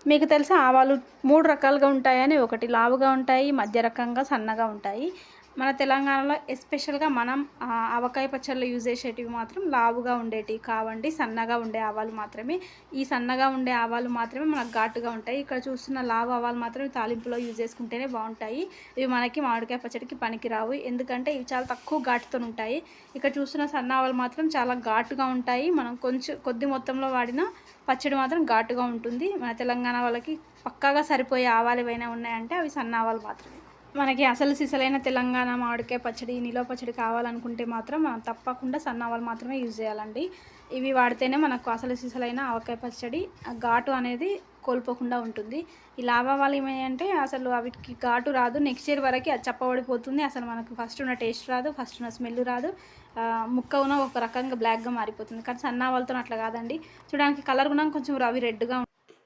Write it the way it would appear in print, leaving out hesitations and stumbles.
మీకు తెలుసా ఆవాలు 3 రకాలుగా ఉంటాయని. ఒకటి లావుగా ఉంటాయి, మధ్య రకంగా, సన్నగా ఉంటాయి. మన తెలంగాణలో ఎస్పెషల్‌గా మనం ఆవకాయ పచ్చడిలో యూజ్ చేసేటివి మాత్రం లావుగా ఉండేటివి కావండి. సన్నగా ఉండే ఆవాలు మాత్రమే. ఈ సన్నగా ఉండే ఆవాలు మాత్రమే మనకు ఘాటుగా ఉంటాయి. ఇక్కడ చూస్తున్న లావు ఆవాలు మాత్రం తాలింపులో యూజ్ చేసుకుంటేనే బావుంటాయి. ఇవి మనకి మామిడికాయ పచ్చడికి పనికిరావు. ఎందుకంటే ఇవి చాలా తక్కువ ఘాటుతోనుంటాయి. ఇక్కడ చూస్తున్న సన్న ఆవాలు మాత్రం చాలా ఘాటుగా ఉంటాయి. మనం కొద్ది మొత్తంలో వాడిన పచ్చడి మాత్రం ఘాటుగా ఉంటుంది. మన తెలంగాణ వాళ్ళకి పక్కాగా సరిపోయే ఆవాలు ఏవైనా ఉన్నాయంటే అవి సన్న ఆవాలు మాత్రమే. మనకి అసలు సిసలైన తెలంగాణ మామిడికాయ పచ్చడి, నిలవ పచ్చడి కావాలనుకుంటే మాత్రం మనం తప్పకుండా సన్న ఆవాలు మాత్రమే యూజ్ చేయాలండి. ఇవి వాడితేనే మనకు అసలు సిసలైన ఆవకాయ పచ్చడి ఘాటు అనేది కోల్పోకుండా ఉంటుంది. ఈ లావు ఆవాలు ఏమయ్యాయంటే అసలు వీటికి ఘాటు రాదు. నెక్స్ట్ ఇయర్ వరకి అది చప్పబడిపోతుంది. అసలు మనకు ఫస్ట్ ఉన్న టేస్ట్ రాదు, ఫస్ట్ ఉన్న స్మెల్ రాదు. ముక్క ఒక రకంగా బ్లాక్‌గా మారిపోతుంది. కానీ సన్న ఆవాలతోని అట్లా కాదండి. చూడడానికి కలర్ కూడా కొంచెం అవి రెడ్‌గా